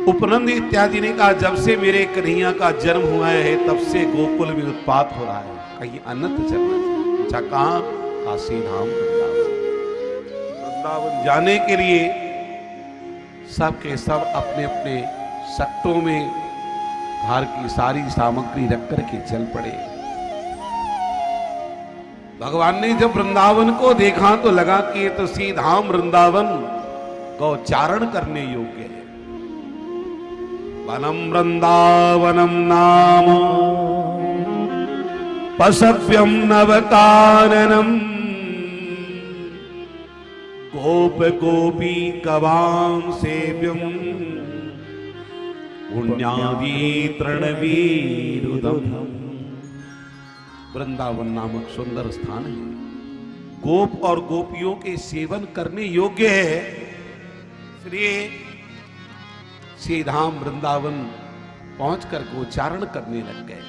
उपनंद इत्यादि ने कहा जब से मेरे कन्हैया का जन्म हुआ है तब से गोकुल में उत्पात हो रहा है, कहीं अनंत चलना चाहिए। पूछा कहां? काशी धाम वृंदावन जाने के लिए सब के सब अपने अपने सट्टों में घर की सारी सामग्री रख करके चल पड़े। भगवान ने जब वृंदावन को देखा तो लगा कि ये तो सीधाम वृंदावन गौचारण करने योग्य है। वनम वृंदावनम नाम पशव्यम नवकाननम गोप गोपी कवाम सेव्यम पुण्यादी तृणवीरुदम। वृंदावन नामक सुंदर स्थान है, गोप और गोपियों के सेवन करने योग्य है, इसलिए सीधाम वृंदावन पहुंचकर गोचारण करने लग गए।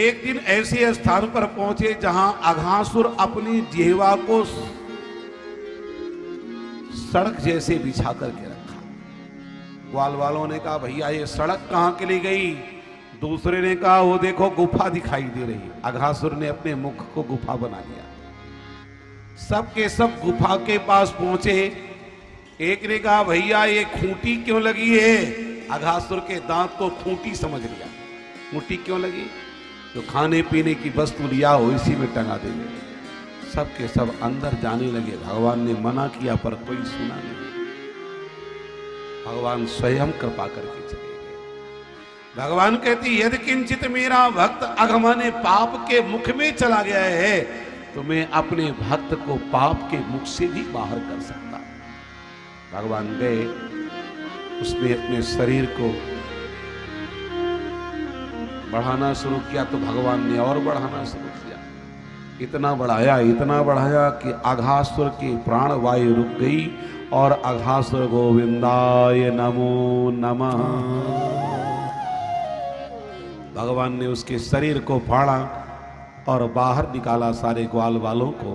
एक दिन ऐसे स्थान पर पहुंचे जहां अघासुर अपनी जिह्वा को सड़क जैसे बिछा करके रखा। ग्वाल वालों ने कहा भैया ये सड़क कहां के लिए गई? दूसरे ने कहा वो देखो गुफा दिखाई दे रही। अघासुर ने अपने मुख को गुफा बना लिया। सब के सब गुफा के पास पहुंचे। एक ने कहा भैया ये खूंटी क्यों लगी है? अघासुर के दांत को खूंटी समझ लिया। खूंटी क्यों लगी? जो खाने पीने की वस्तु लिया हो इसी में टंगा देंगे। सब के सब अंदर जाने लगे। भगवान ने मना किया पर कोई सुना नहीं। भगवान स्वयं कृपा करके चले गए। भगवान कहती यदि किंचित मेरा भक्त अगमने पाप के मुख में चला गया है तो मैं अपने भक्त को पाप के मुख से भी बाहर कर सकता। भगवान गए, उसने अपने शरीर को बढ़ाना शुरू किया तो भगवान ने और बढ़ाना शुरू किया। इतना बढ़ाया कि अघासुर की प्राण वायु रुक गई और अघासुर गोविंदाय नमो नमः। भगवान ने उसके शरीर को फाड़ा और बाहर निकाला सारे ग्वाल वालों को।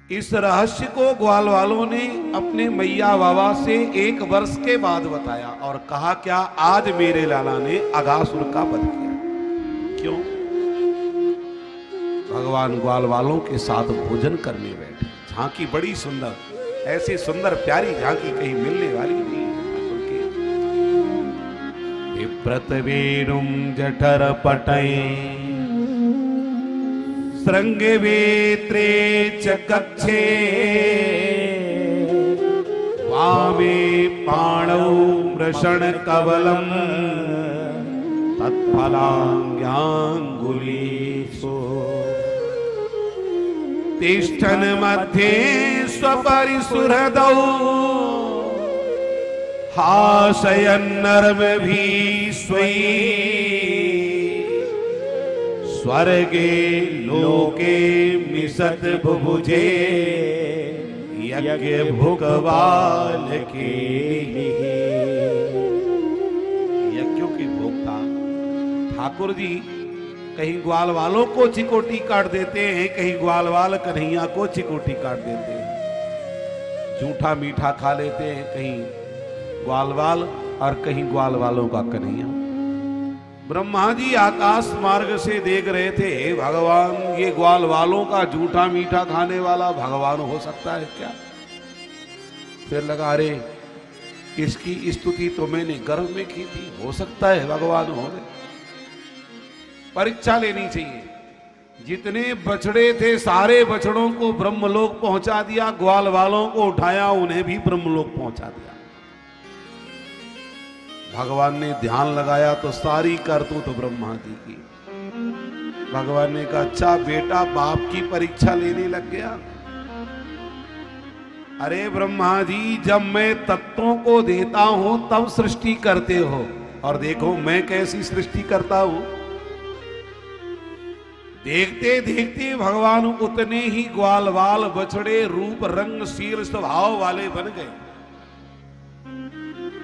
इस रहस्य को ग्वाल वालों ने अपने मैया बाबा से 1 वर्ष के बाद बताया और कहा क्या आज मेरे लाला ने अघासुर का वध किया। क्यों? भगवान ग्वाल वालों के साथ भोजन करने बैठे। झांकी बड़ी सुंदर, ऐसी सुंदर प्यारी झांकी कहीं मिलने वाली नहीं है। विप्रत वेणुम जठर पटये श्रृंग वेत्रे च कक्षे वामे पाणौ मृषण कवलम तत्फलांग्याङ्गुलीषु तिष्ठन् मध्ये स्वपरिसुहृदौ हासयन्नर्मभिः स्वैः स्वर्गे लोके मिसत बुभुजे यज्ञ भुकवाल के। यज्ञों के भोक्ता ठाकुर जी कहीं ग्वाल वालों को चिकोटी काट देते हैं, कहीं ग्वाल वाल कन्हैया को चिकोटी काट देते हैं। झूठा मीठा खा लेते हैं, कहीं ग्वाल वाल और कहीं ग्वाल वालों का कन्हैया। ब्रह्मा जी आकाश मार्ग से देख रहे थे भगवान ये ग्वाल वालों का झूठा मीठा खाने वाला भगवान हो सकता है क्या? फिर लगा अरे इसकी स्तुति तो मैंने गर्भ में की थी, हो सकता है भगवान हो गए। परीक्षा लेनी चाहिए। जितने बछड़े थे सारे बछड़ों को ब्रह्मलोक पहुंचा दिया, ग्वाल वालों को उठाया उन्हें भी ब्रह्मलोक पहुंचा दिया। भगवान ने ध्यान लगाया तो सारी करतूत तो ब्रह्मा जी की। भगवान ने कहा अच्छा बेटा बाप की परीक्षा लेने लग गया। अरे ब्रह्मा जी जब मैं तत्वों को देता हूं तब सृष्टि करते हो और देखो मैं कैसी सृष्टि करता हूं। देखते देखते भगवान उतने ही ग्वाल वाल बछड़े रूप रंग शील स्वभाव वाले बन गए।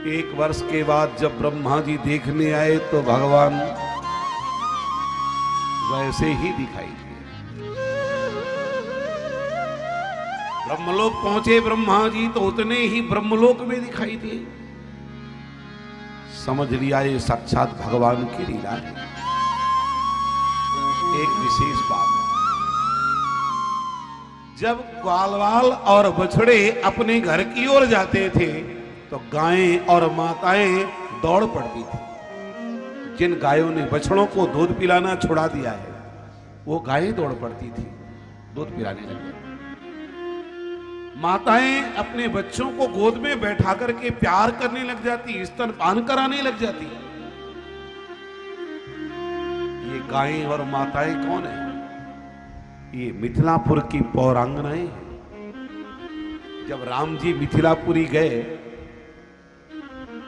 1 वर्ष के बाद जब ब्रह्मा जी देखने आए तो भगवान वैसे ही दिखाई दिए। ब्रह्मलोक पहुंचे ब्रह्मा जी तो उतने ही ब्रह्मलोक में दिखाई दिए। समझ लिया ये साक्षात भगवान की लीला है। एक विशेष बात, जब ग्वालवाल और बछड़े अपने घर की ओर जाते थे तो गायें और माताएं दौड़ पड़ती थी। जिन गायों ने बछड़ों को दूध पिलाना छुड़ा दिया है वो गायें दौड़ पड़ती थी, दूध पिलाने लगी। माताएं अपने बच्चों को गोद में बैठा करके प्यार करने लग जाती, स्तनपान कराने लग जाती। ये गायें और माताएं कौन है? ये मिथिलापुर की पौरांगनाएं। जब राम जी मिथिलापुरी गए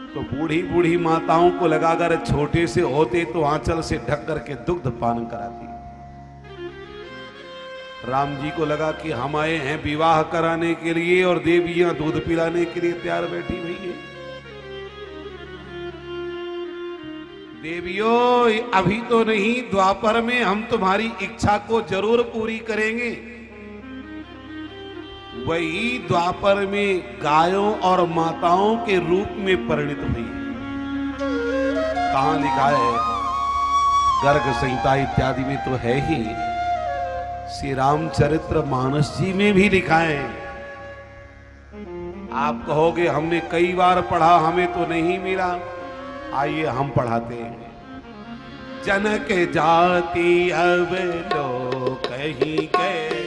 तो बूढ़ी बूढ़ी माताओं को लगाकर छोटे से होते तो आंचल से ढक करके दुग्ध पान कराती। राम जी को लगा कि हम आए हैं विवाह कराने के लिए और देवियां दूध पिलाने के लिए तैयार बैठी हुई है। देवियों अभी तो नहीं, द्वापर में हम तुम्हारी इच्छा को जरूर पूरी करेंगे। वही द्वापर में गायों और माताओं के रूप में परिणित हुई। कहां लिखा है? गर्ग संहिता इत्यादि में तो है ही, श्री रामचरित्र मानस जी में भी लिखा है। आप कहोगे हमने कई बार पढ़ा, हमें तो नहीं मिला। आइए हम पढ़ाते हैं। जनक जाति अब लोग कहीं गए,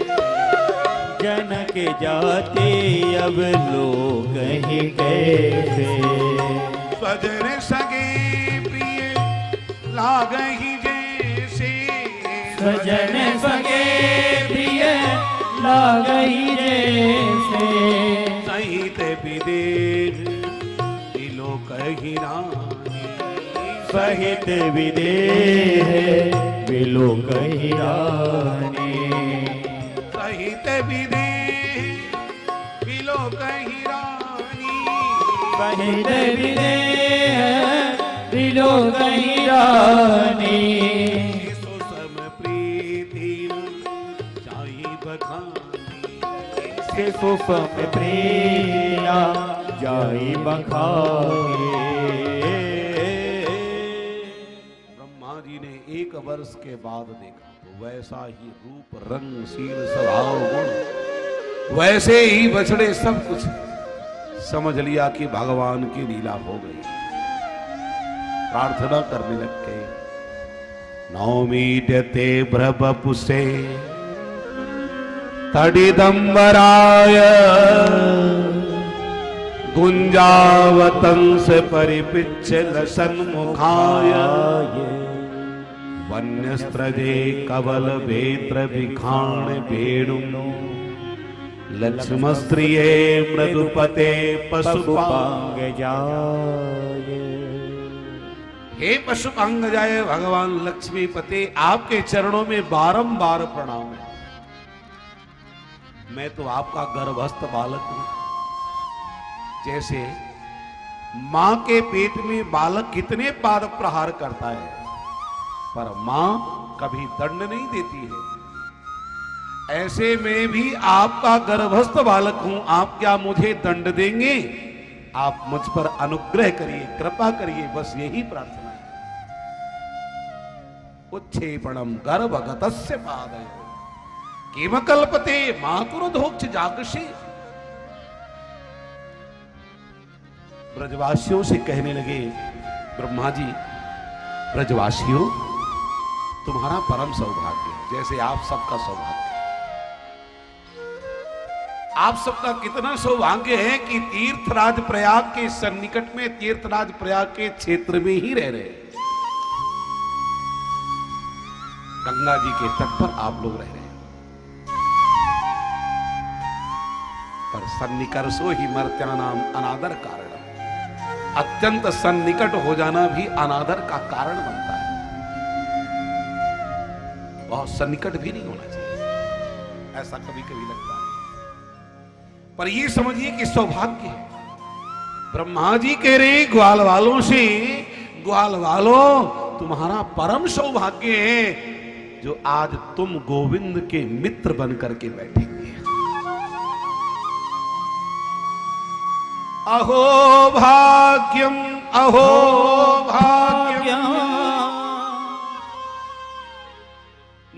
जनक जाति अब लोग कहीं गए। स्वजन सगे प्रिय लागहि जैसे, स्वजन सगे प्रिय लागहि जैसे। सहित विदेह दिलो कहीं रानी, सहित विदेह बिलो कहीं रानी। सहित विदेह बिलो कहीं रानी, सहित विदेह बिलो कहीं रानी। सो सम प्रीति जाई बखानी, सो सम प्रिया जाई बखानी। ब्रह्मा जी ने 1 वर्ष के बाद देखा तो वैसा ही रूप, रंग, शील, स्वभाव, गुण, वैसे ही बछड़े सब कुछ। समझ लिया कि भगवान की लीला हो गई। प्रार्थना करने लग गए। नौमीड्यते भ्रवपुषे तडिदंबराय, गुंजावतंस परिपिच्छल सन्मुखाय। वन्यस्त्रजे कवल वेत्र विखाण वेणु, लक्ष्मस्त्रिये मृदुपते पशुपांग जाय। हे पशुपांग जाए भगवान लक्ष्मीपते, आपके चरणों में बारंबार प्रणाम है। मैं तो आपका गर्भस्थ बालक हूं। जैसे मां के पेट में बालक कितने पाद प्रहार करता है, पर मां कभी दंड नहीं देती है, ऐसे में भी आपका गर्भस्थ बालक हूं। आप क्या मुझे दंड देंगे? आप मुझ पर अनुग्रह करिए, कृपा करिए, बस यही प्रार्थना है। उच्छेपणम गर्भगतस्य पादय किम कल्पते मातुर्धोक्ष जागृषि। ब्रजवासियों से कहने लगे ब्रह्मा जी, ब्रजवासियों तुम्हारा परम सौभाग्य है, जैसे आप सबका सौभाग्य। आप सबका कितना सौभाग्य है कि तीर्थराज प्रयाग के सन्निकट में, तीर्थराज प्रयाग के क्षेत्र में ही रह रहे हैं। गंगा जी के तट पर आप लोग रह रहे हैं। पर सन्निकर्षो ही मर्त्यानाम अनादर कारण, अत्यंत सन्निकट हो जाना भी अनादर का कारण बनता है। बहुत सन्निकट भी नहीं होना चाहिए, ऐसा कभी कभी लगता है। पर ये समझिए कि सौभाग्य है। ब्रह्मा जी कह रहे ग्वाल वालों से, ग्वाल वालों तुम्हारा परम सौभाग्य है जो आज तुम गोविंद के मित्र बन करके बैठेंगे। अहो भाग्यम अहो भाग्यम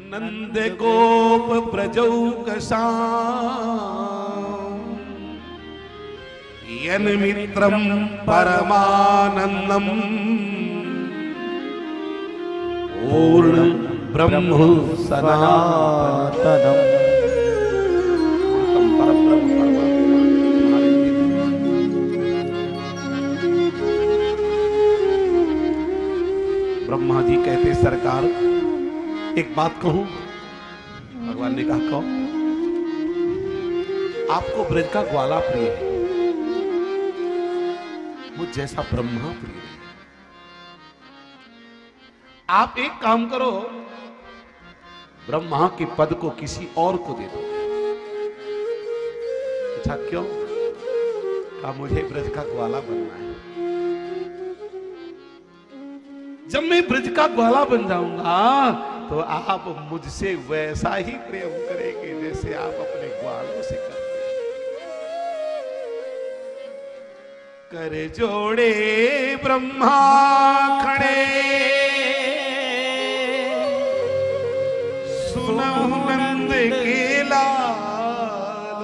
नंद गोप प्रजौकसाम यन मित्रम परमानंदम पूर्ण ब्रह्म सनातनम। ब्रह्मा जी कहते सरकार एक बात कहूं। भगवान ने कहा कहो। आपको ब्रज का ग्वाला प्रिय है, मुझ जैसा ब्रह्मा प्रिय है। आप एक काम करो, ब्रह्मा के पद को किसी और को दे दो। अच्छा क्यों? कहा मुझे ब्रज का ग्वाला बनना है। जब मैं ब्रज का ग्वाला बन जाऊंगा तो आप मुझसे वैसा ही प्रेम करेंगे जैसे आप अपने ग्वालों से करते हैं। कर जोड़े ब्रह्मा खड़े सुनहु नंद के लाल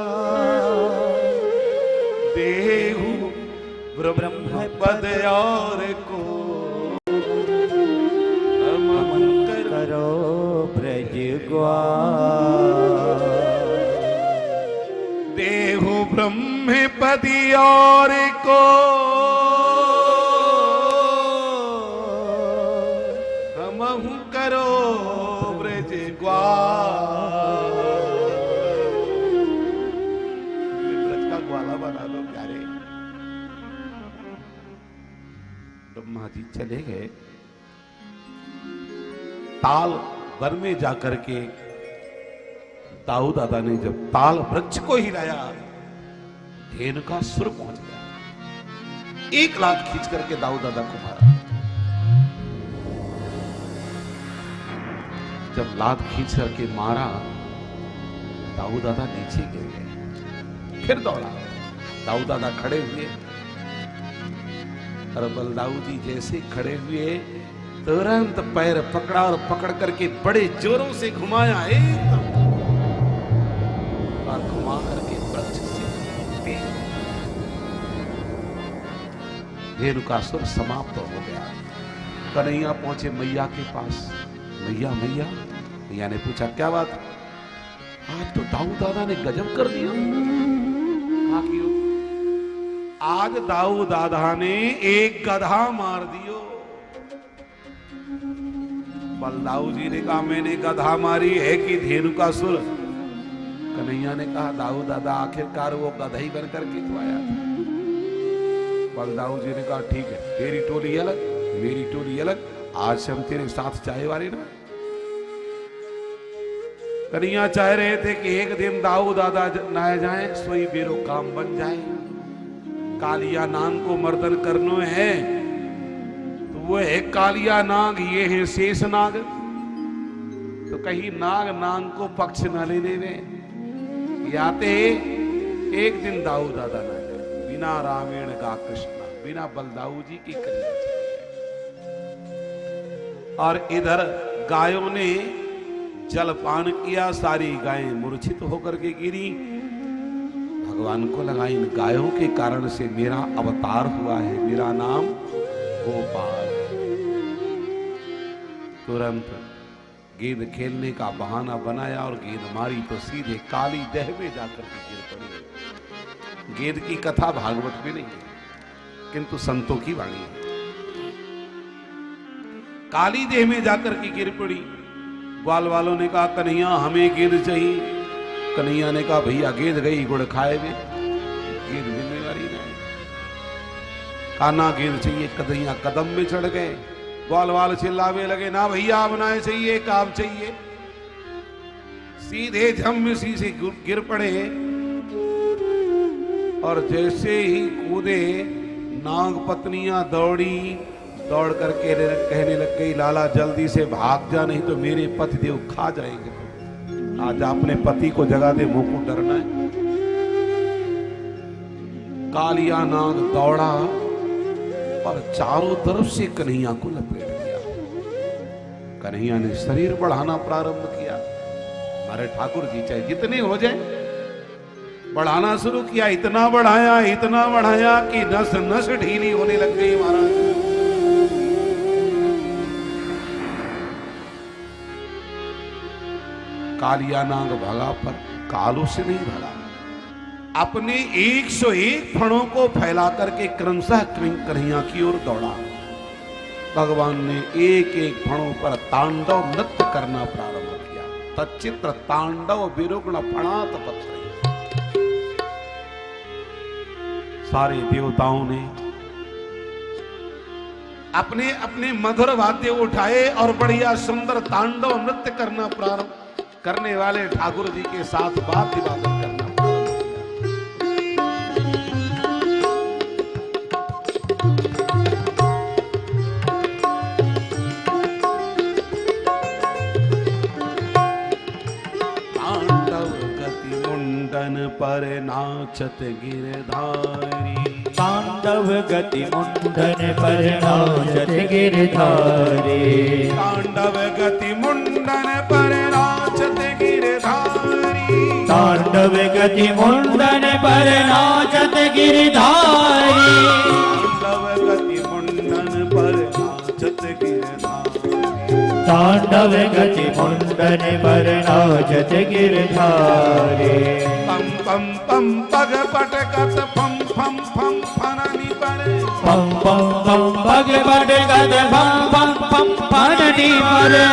देहु ब्रह्म पद और को करो ब्रज ग्वाल। देहु ब्रह्म पदी और को हमहु करो ब्रज ग्वाल। ब्रज का ग्वाला बना दो प्यारे। ब्रह्मा जी चले गए। ताल वन में जाकर के दाऊ दादा ने जब ताल वृक्ष को हिलाया, धेनु का सुर पहुंच गया। एक लात खींच करके दाऊ दादा को मारा। जब लात खींच करके मारा, दाऊ दादा नीचे गिर गए। फिर दौड़ा, दाऊ दादा खड़े हुए और बलदाऊ जी जैसे खड़े हुए तुरंत पैर पकड़ा और पकड़ करके बड़े जोरों से घुमाया एकदम, और घुमा करके वृक्ष से धेनुकासुर समाप्त हो गया। कन्हैया पहुंचे मैया के पास। मैया मैया मैया ने पूछा क्या बात? आज तो दाऊ दादा ने गजब कर दिया। हाँ क्यों? आज दाऊ दादा ने एक गधा मार दियो। बलदाऊ जी ने कहा मैंने गधा मारी है कि धेनुकासुर? कन्हैया ने कहा दाऊ दादा आखिरकार वो गधा ही बनकर के तो आया था। बलदाऊ जी ने कहा ठीक है, तेरी टोली अलग मेरी टोली अलग, आज से हम तेरे साथ चाय वाले ना। कन्हैया चाह रहे थे कि एक दिन दाऊ दादा ना जाए सोई बेरो काम बन जाए। कालिया नाग को मर्दन करनो है तो वो है कालिया नाग, ये है शेष नाग। तो कहीं नाग नाग को पक्ष न लेने में याते एक दिन दाऊ दादा ना गए। बिना रामायण का कृष्णा, बिना बलदाऊ जी की कन्हैया चले गए। और इधर गायों ने जलपान किया, सारी गायें मूर्छित होकर के गिरी। भगवान को लगा इन गायों के कारण से मेरा अवतार हुआ है, मेरा नाम गोपाल। तुरंत गेंद खेलने का बहाना बनाया और गेंद मारी तो सीधे काली देह में जाकर के गिर पड़ी। गेंद की कथा भागवत में नहीं है, किंतु संतों की वाणी है। काली देह में जाकर के गिर पड़ी। ग्वाल वालों ने कहा कन्हैया हमें गेंद चाहिए। कन्हैया ने कहा भैया गेंद गई गुड़ खाए में, गेंद मिलने वाली नहीं। काना गेंद चाहिए। कन्हैया कदम में चढ़ गए। ग्वाल वाल चिल्लावे लगे ना भैया अब ना चाहिए, काम चाहिए। सीधे झम से गिर पड़े और जैसे ही कूदे नाग पत्नियां दौड़ी, दौड़ करके कहने लग गई लाला जल्दी से भाग जा नहीं तो मेरे पतिदेव खा जाएंगे। आज अपने पति को जगा दे, मुंह को डरना है। कालिया नाग दौड़ा और चारों तरफ से कन्हैया को लपेट लिया। कन्हैया ने शरीर बढ़ाना प्रारंभ किया। हमारे ठाकुर जी चाहे जितने हो जाए बढ़ाना शुरू किया। इतना बढ़ाया कि नस नस ढीली होने लग गई महाराज। कालिया नाग भगा पर कालों से नहीं भगा। अपने 101 फणों को फैला करके क्रमशः कन्हैया की ओर दौड़ा। भगवान ने एक एक फणों पर तांडव नृत्य करना प्रारंभ किया। तच्चित्र तांडव विरुग्ण फणात पत्र। सारे देवताओं ने अपने अपने मधुर वाद्य उठाए और बढ़िया सुंदर तांडव नृत्य करना प्रारंभ। करने वाले ठाकुर जी के साथ वाद्य वादन करना पर नाचत गिरधारी। तांडव गति मुंडन पर नाचत गिरधारी। तांडव गति मुंडन पर नाचत गिरधारी। तांडव गति मुंडन पर नाचत गिरधारी। तांडव गति मुंडन पर नाचत गिरधारी। तांडव गति मुंडन पर नाचत गिरधारी। पम पम पम पग पटकत फम फम फम फननी परे। पम पम पम पग पटकत फम फम फम फननी परे।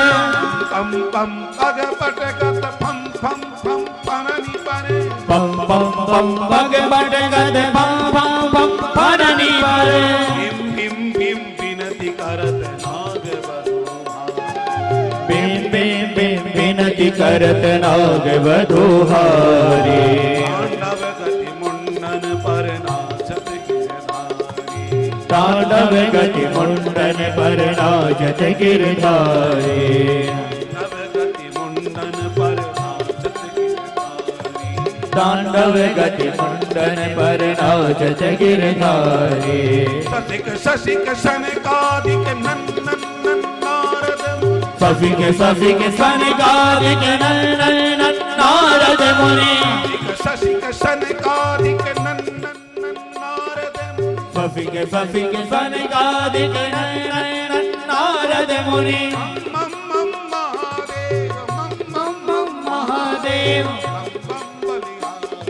पम पम पग पटकत फम फम फम फननी परे। पम पम पम पग पटकत फम फम फम फननी परे। बिम बिम बिम बिनती करत नाग बिम बिम बिम बिनती करत नाग बधुहारी। तांडव गति मुंडन पर नाचत गिरधारी। तांडव गति मुंडन पर नाचत गिरधारी। तांडव गति मुंडन पर नाचत गिरधारी। ससिक ससिक सनकादिक नंदन नारद। ससिक ससिक सनकादिक नंदन नारद मुनि। ससिक सनकादिक नंदन नारद। ससिक ससिक सनकादिक नंदन नारद मुनि। मम मम महादेव मम मम महादेव बलिहारी।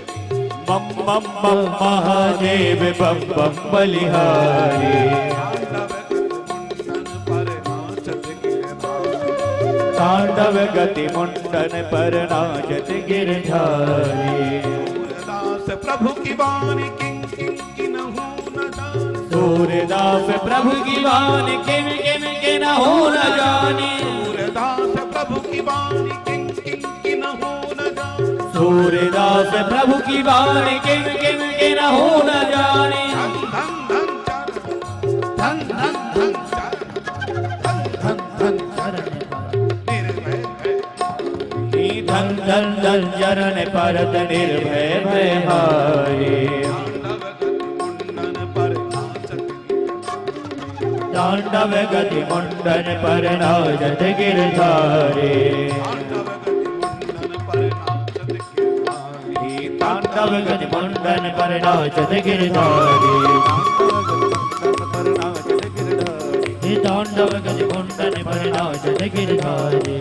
मम मम मम महादेव बम बम बलिहारी। तांडव गति मुंडन पर नाचत गिरधारी। सूरदास प्रभु की वाणी किं किं किन्हु न जाने। सूरदास प्रभु की वाणी किम किम किन्हु न जानी। सूरदास प्रभु की वाणी किं किं किन्हु न जाने। सूरदास प्रभु की वाणी किम किम किन्हु न जानी। धन धन धन धन धन धन धन धन धन चरण परत निर्भय भयहारी। तांडव गति मुंडन पर नाचत गिरधारी। तांडव गति मुंडन पर नाचत गिरधारी। तांडव गति मुंडन पर नाचत गिरधारी।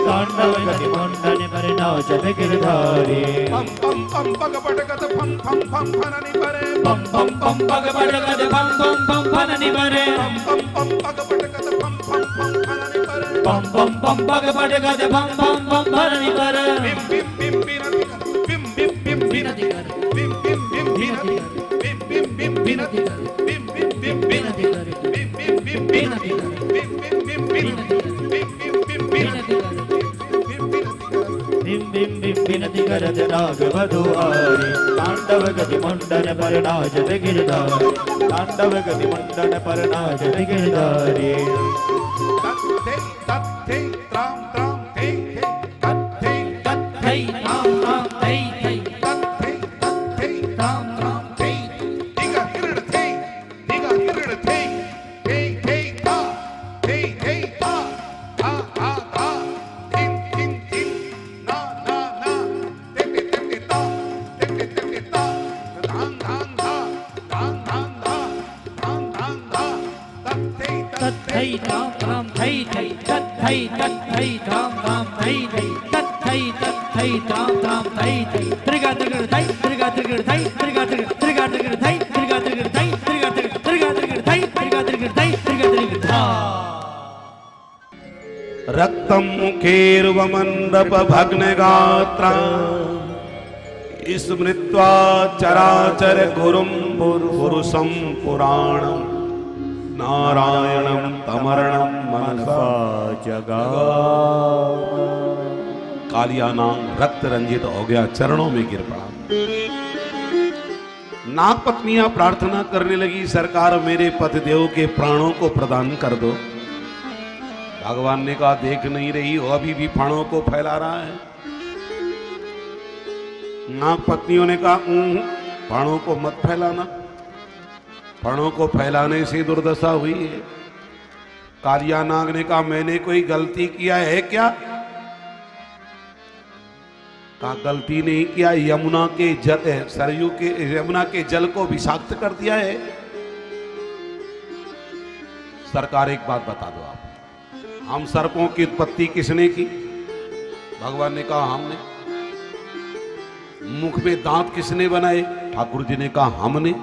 तांडव गति मुंडन पर नाचत गिरधारी। पम पम पम पग पटकत फम फम फम फननि परे। पम पम पम पग पटकत फम फम फम फननि परे। पम पम पम पग पटकत फम फम फम फननि परे। पम पम पम पग पटकत फम फम फम फननि परे। बिम बिम बिम बिनति कर। बिम बिम बिम बिनति कर। बिम बिम बिम बिनति कर। बिम बिम बिम बिनति कर। बिम बिम बिम बिनति कर। बिम बिम बिम बिनति कर। बिम बिम बिम बिनति कर। बिम बिम बिम बिनति कर। बिम बिम बिम बिनति करत नाग बधुहारी। तांडव गति मुंडन पर नाचत गिरधारी। तांडव गति मुंडन पर नाचत गिरधारी। तत्थे तत्थे त्राम त्राम थे थे तत्थे तत्थै तां तां थै थै राम राम थे निगा किरण थे निगा किरण थे था थे था आ था थिन थिन थिन ना ना ना ते ता धान धान धा धान धान धा धान धान धा तत्थै राम राम थै थै तत्थै तत्थै राम राम थै थै तत्थै तत्थै राम राम थै थै त्रिगा त्रिगड़ थै त्रिगा त्रिगड़ थै त्रिगा त्रिगड़ त्रिगा त्रिगड़ थै त्रिगा त्रिगड़ थै त्रिगा त्रिगड़ त्रिगा त्रिगड़ थै त्रिगा त्रिगड़ थै त्रिगा त्रिगड़ धा रक्तम मुखेर्वमंडप भग्न गात्रा स्मृत्वा चराचर गुरुम पुरुषम पुराणम नारायणम तमरणम मनसा जगा कालियाना रक्त रंजित हो गया, चरणों में गिर पड़ा। नाग पत्नियां प्रार्थना करने लगी, सरकार मेरे पतिदेव के प्राणों को प्रदान कर दो। भगवान ने कहा देख नहीं रही हो अभी भी प्राणों को फैला रहा है। नाग पत्नियों ने कहा प्राणों को मत फैलाना, प्राणों को फैलाने से दुर्दशा हुई है। कालिया नाग ने कहा मैंने कोई गलती किया है क्या? कहा गलती नहीं किया, यमुना के जल सरयू के यमुना के जल को विषाक्त कर दिया है। सरकार एक बात बता दो आप, हम सर्पों की उत्पत्ति किसने की? भगवान ने कहा हमने। मुख में दांत किसने बनाए? ठाकुर जी ने कहा हमने।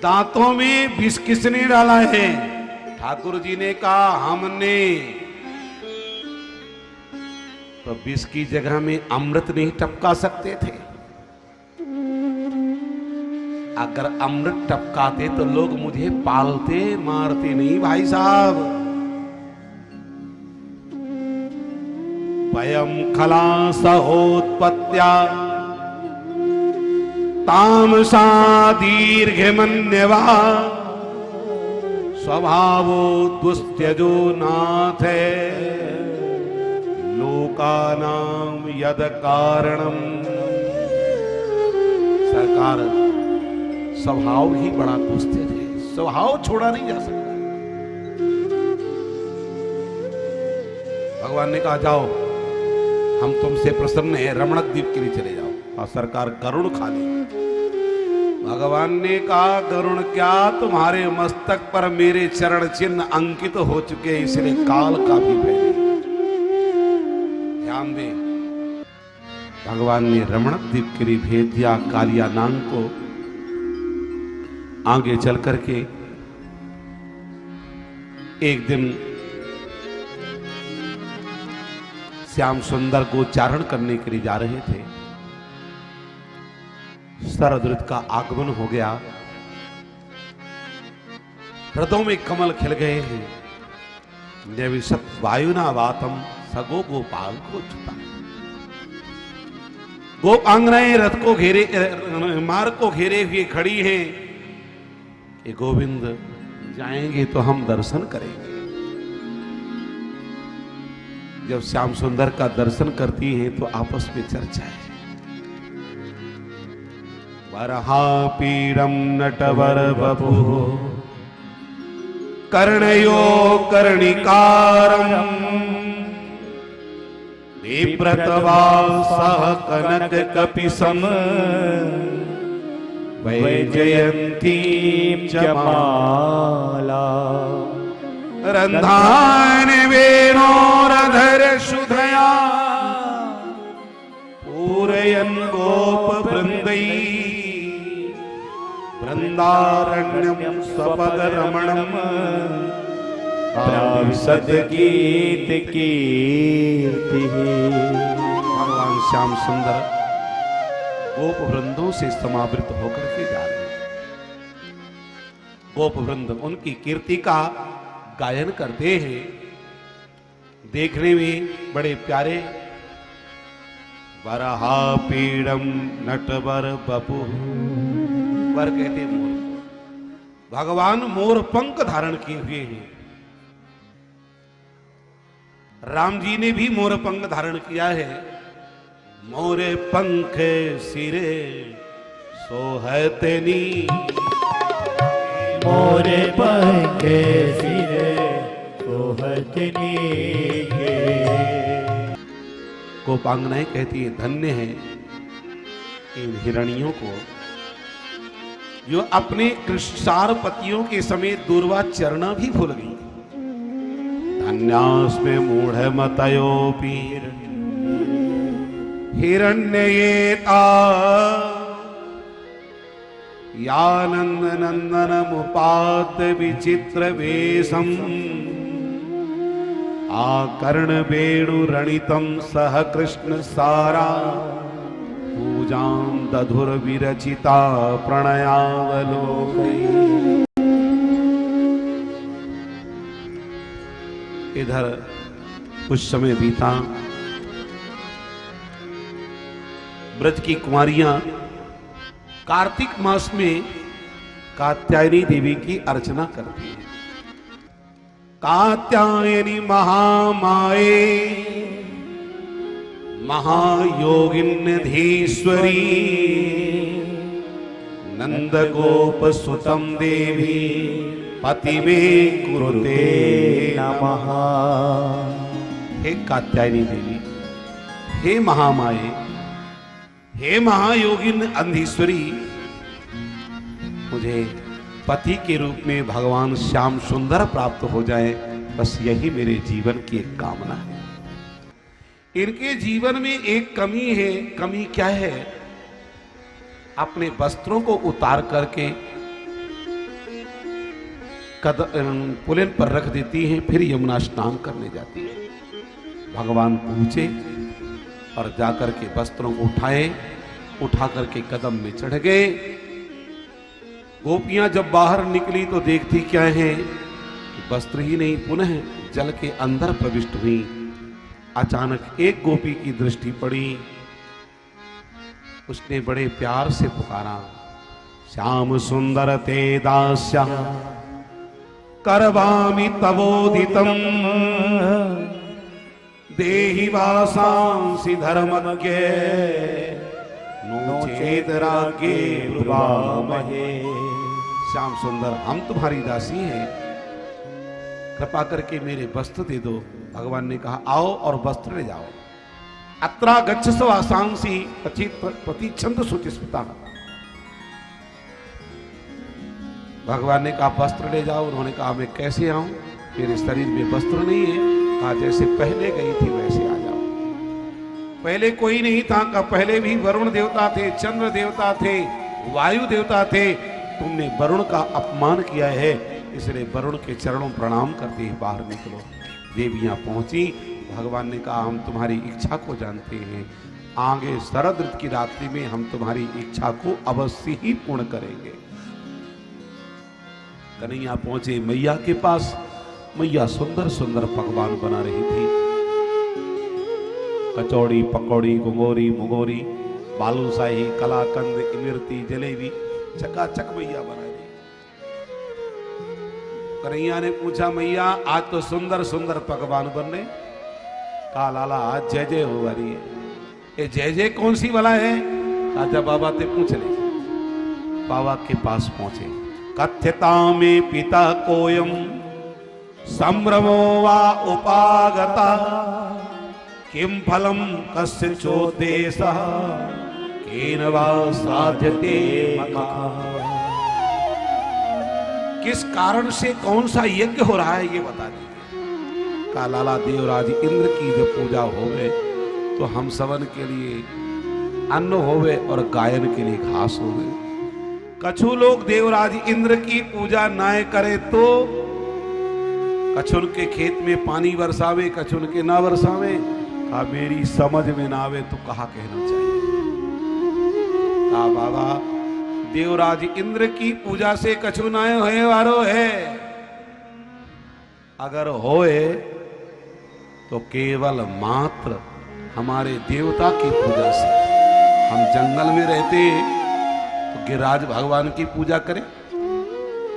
दांतों में विष किसने डाला है? ठाकुर जी ने कहा हमने। तो विष की जगह में अमृत नहीं टपका सकते थे? अगर अमृत टपकाते तो लोग मुझे पालते मारते नहीं भाई साहब। वयम खलासहोत्पत्त्या तामसा दीर्घमन्यवा स्वभावो दुस्त्यजो नाथ लोकानाम यद कारणम। सरकार स्वभाव ही बड़ा दुस्त्यज है, स्वभाव छोड़ा नहीं जा सकता। भगवान ने कहा जाओ हम तुमसे प्रसन्न है, रमणक द्वीप के लिए चले जाओ। और सरकार गरुड़ खा ली। भगवान ने कहा गरुड़ क्या, तुम्हारे मस्तक पर मेरे चरण चिन्ह अंकित हो चुके, इसलिए काल का भी भय नहीं। ध्यान दे, भगवान ने रमणक द्वीप के लिए भेज दिया कालिया नाग को। आगे चल करके एक दिन श्याम सुंदर को चारण करने के लिए जा रहे थे। शरद ऋतु का आगमन हो गया, हृदयों में कमल खिल गए हैं। देवी सत वायुना वातम सगो गोपाल को छुपा। गोपांगनाएं रथ को घेरे मार्ग को घेरे हुए खड़ी हैं कि गोविंद जाएंगे तो हम दर्शन करेंगे। जब श्याम सुंदर का दर्शन करती हैं तो आपस में चर्चा है। वरहा पीड़म नटवर बपु कर्णयो कर्णिकारम विप्रतवा सह कनक कपिसम वैजयंती जमाला रंधान वेणोरधर सुधया पूरयन गोप वृंदै वृंदारण्यम स्वपद रमणम प्राविशद गीत कीर्ति। भगवान श्याम सुंदर गोप वृंदों से समावृत होकर के जा रहे हैं। गोप वृंद उनकी कीर्ति का गायन करते हैं, देखने में बड़े प्यारे। वरहा पीड़म नटवर बपु, वर कहते मोर। भगवान मोर पंख धारण किए हुए हैं। राम जी ने भी मोर पंख धारण किया है। मोरे पंख सिरे सोहतनी, मोरे पंखे सिरे सोहतनी के। गोपांगनाएं कहती है धन्य है इन हिरणियों को जो अपने कृष्णसार पतियों के समेत दूरवा चरना भी भूल गई। धन्यास्मे मूढ़ मतयोपि हिरण्ययेता यानंद नंदन मुपात विचित्र वेशम आकर्ण वेणु रणितम सह कृष्ण सारा पूजां दधुर विरचिता प्रणयावलोकई। इधर कुछ समय बीता, ब्रज की कुमारियां कार्तिक मास में कात्यायनी देवी की अर्चना करती है। कात्यायनी महामाये महायोगिन्यधीश्वरी नंद गोप सुतम देवी पति में कुरुते नमः। हे कात्यायनी देवी, हे महामाये, हे महायोगिन अंधीश्वरी, मुझे पति के रूप में भगवान श्याम सुंदर प्राप्त हो जाए, बस यही मेरे जीवन की एक कामना है। इनके जीवन में एक कमी है। कमी क्या है? अपने वस्त्रों को उतार करके पुलिन पर रख देती हैं, फिर यमुना स्नान करने जाती है। भगवान पूछे और जाकर के वस्त्रों को उठा करके कदम में चढ़ गए। गोपियां जब बाहर निकली तो देखती क्या है, वस्त्र ही नहीं, पुनः जल के अंदर प्रविष्ट हुई। अचानक एक गोपी की दृष्टि पड़ी, उसने बड़े प्यार से पुकारा, श्याम सुंदर ते दास्या करवामि तवोदितम देहि वासांसि धर्मज्ञ नो चेत राज्ञे ब्रुवामहे। श्याम सुंदर, हम तुम्हारी दासी हैं, कृपा करके मेरे वस्त्र दे दो। भगवान ने कहा, आओ और वस्त्र ले जाओ। अत्रा गच्छस्व वासांसि प्रतिच्छन्द शुचिस्मिता। भगवान ने कहा वस्त्र ले जाओ। उन्होंने कहा मैं कैसे आऊं, मेरे शरीर में वस्त्र नहीं है। कहा जैसे पहले गई थी वैसे आ जाओ। पहले कोई नहीं था, का पहले भी वरुण देवता थे, चंद्र देवता थे, वायु देवता थे। तुमने वरुण का अपमान किया है, इसलिए वरुण के चरणों प्रणाम करते ही बाहर निकलो। देवियां पहुंची। भगवान ने कहा हम तुम्हारी इच्छा को जानते हैं, आगे शरद ऋतु की रात्रि में हम तुम्हारी इच्छा को अवश्य ही पूर्ण करेंगे। कन्हैया पहुंचे मैया के पास। मैया सुंदर सुंदर पकवान बना रही थी, कचौड़ी, पकौड़ी, गुंगोरी, मुगोरी, बालूशाही, कलाकंद, इमरती, जलेबी, चकाचक मैया बना रही। कन्हैया ने पूछा मैया आज तो सुंदर सुंदर पकवान बन रहे। कहा लाला आज जय जय हो रही है। ये जय जय कौन सी वाला है? राजा बाबा से पूछ ले। बाबा के पास पहुंचे। कथ्यता में पिता कोयम संभ्रमो वा उपागता किम फलम कस्य चोदेशः केन वा साध्यते मखः। किस कारण से कौन सा यज्ञ हो रहा है ये बता दीजिए। का लाला देवराज इंद्र की जब पूजा होवे तो हम सबन के लिए अन्न होवे और गायन के लिए घास होवे। कछु लोग देवराज इंद्र की पूजा ना करे तो कछुन के खेत में पानी बरसावे, कछुन के ना बरसावे। कहा मेरी समझ में ना आवे तो कहा कहना चाहिए। कहा बाबा देवराज इंद्र की पूजा से कछु ना होए वारो है, अगर होए तो केवल मात्र हमारे देवता की पूजा से। हम जंगल में रहते तो गिरिराज भगवान की पूजा करें।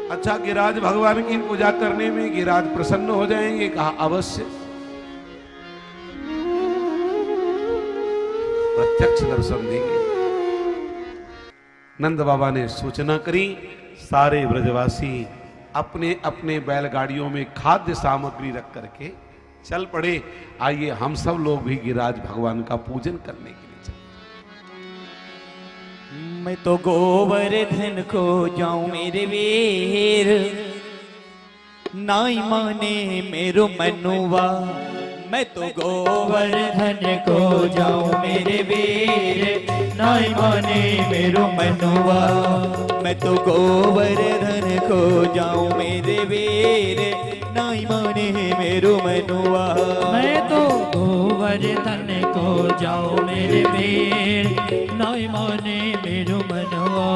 अच्छा गिरिराज भगवान की पूजा करने में गिरिराज प्रसन्न हो जाएंगे? कहा अवश्य। प्रत्यक्ष दर्शन देंगे। नंद बाबा ने सूचना करी, सारे ब्रजवासी अपने अपने बैलगाड़ियों में खाद्य सामग्री रख करके चल पड़े। आइए हम सब लोग भी गिरिराज भगवान का पूजन करने के लिए चले। मैं तो गोवर्धन को जाऊं मेरे वीर, नाई माने मेरो मनुआ। मैं तो गोवर्धन को जाऊं मेरे वीर, नाई माने मेरो मनुआ। मैं तो गोवर्धन को जाऊं मेरे वीर, नाई माने मेरो मनुआ। मैं तो गोवर्धन को जाऊं मेरे वीर, नाई माने मेरो मनवा।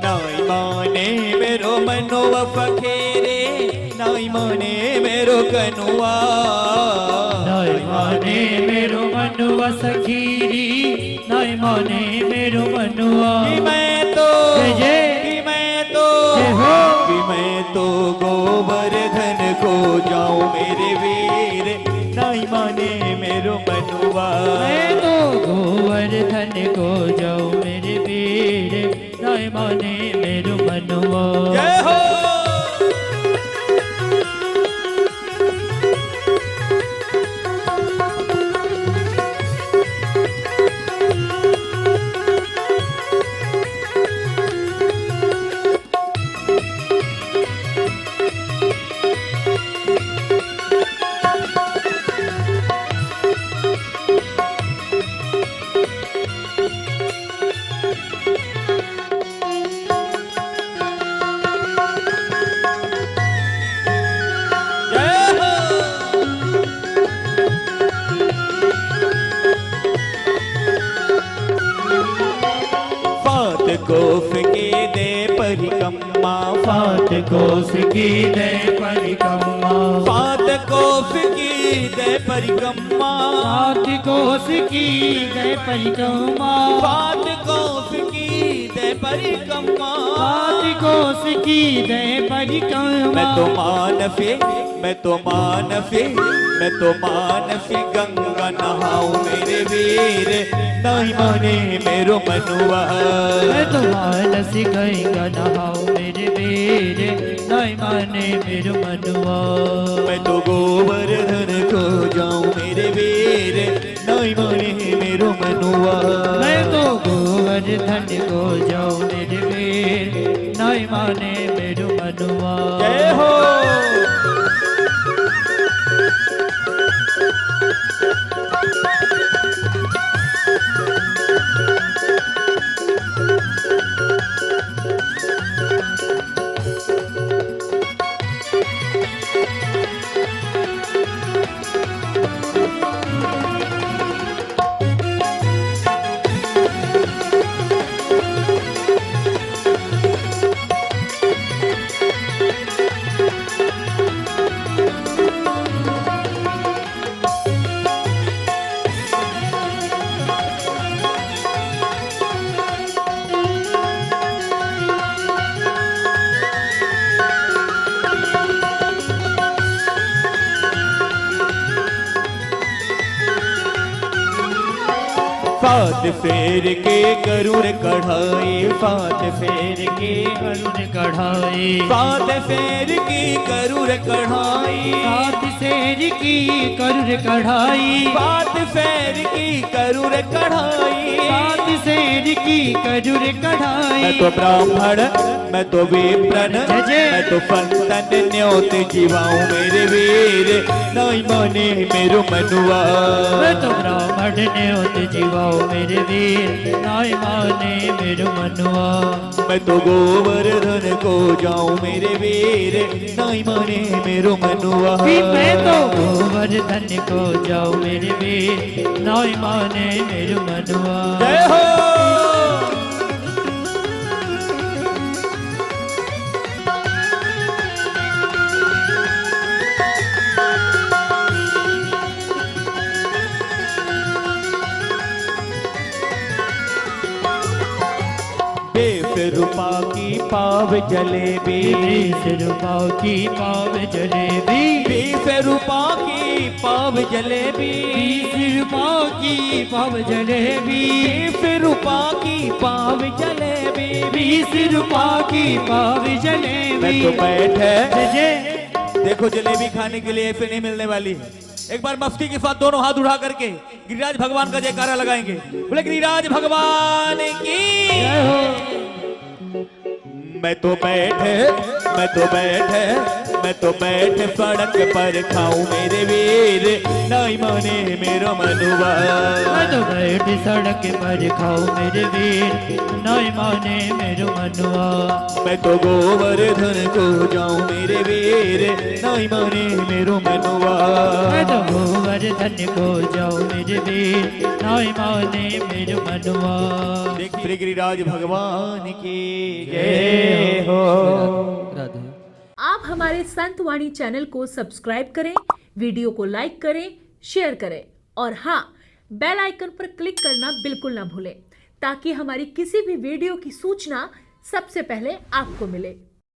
नाई माने मेरो मनुआ फखेरे, नाई माने मेरो कनुआ। नाई माने मेरो मनुआ सखीरी, नाई माने मेरो मनुआ। कि मैं तो जय जय कि मैं तो जय हो। कि मैं तो गोवर्धन को जाऊं मेरे वीर, नाई माने मेरो मनुआ। मैं तो गोवर्धन को जाऊं मेरे वीर, नाई माने मेरो मनवा। जय हो। कोफ की दे परिक्रमा, फात कोस की दे परिक्रमा। फात कोफ की दे परिक्रमा। फात कोस की दे परिक्रमा। फात कोफ की दे परिक्रमा। फात कोस की दे परिक्रमा। मैं तो मानफे, मैं तो मानफे, मैं तो मानफे गंगा नहाऊं मेरे वीर, नहीं माने मेरो मनुआ। मैं तो मानस गंगा नहाऊं मेरे वीर, नहीं माने मेरो मनुआ। मैं तो गोवर्धन को जाऊं मेरे वीर, नहीं माने मेरो मनुआ। मैं तो गोवर्धन को जाऊं मेरे वीर, नहीं माने मेरो मनुआ। जय हो। फात फेर के करूर कढ़ाई, फात फेर के करुण कढ़ाई। फात फेर की करूर कढ़ाई। फात फेर की करुण कढ़ाई। फात फेर की करूर कढ़ाई। फात फेर की करुण कढ़ाई। मैं तो ब्राह्मण, मैं तो विप्रन, जय जय। मैं तो फंतन न्योत जीवाऊं मेरे वीर, नहीं माने मेरो मनुआ। मैं तो ब्राह्मण न्योत जीवाओ मेरे वीर, नाय माने मेरो मनुआ। मैं तो गोवर्धन को जाऊं मेरे वीर, नहीं माने मेरो मनुआ। कि मैं तो गोवर्धन को जाऊं मेरे वीर, नाय माने मेरो मनुआ। जय हो। रूपा की पाव जलेबी, 20 रुपयों की पाव जलेबी। 20 रूपा की पाव जलेबी, 20 रुपयों की पाव जलेबी, 20 रुपया की पाव जलेबी, 20 रुपयों की पाव जलेबी। मैं तो बैठे जय देखो जलेबी खाने के लिए ऐसे नहीं मिलने वाली है। एक बार मस्ती के साथ दोनों हाथ उठा करके गिरिराज भगवान का जयकारा लगाएंगे। बोले गिरिराज भगवान की। जय हो। मैं तो बैठे सड़क पर खाऊं मेरे वीर, नहीं माने मेरा मनुआ। मैं तो बैठ सड़क पर खाऊं मेरे वीर, नहीं माने मेरो मनुआ। मैं तो गोवर्धन को जाऊं मेरे वीर, नहीं माने मेरो मनुआ। मैं तो गोवर्धन को जाऊं मेरे वीर, नहीं माने मेरो मनुआ। देखिए गिरिराज भगवान की जय हो। आप हमारे संत वाणी चैनल को सब्सक्राइब करें, वीडियो को लाइक करें, शेयर करें और हाँ, बेल आइकन पर क्लिक करना बिल्कुल ना भूलें ताकि हमारी किसी भी वीडियो की सूचना सबसे पहले आपको मिले।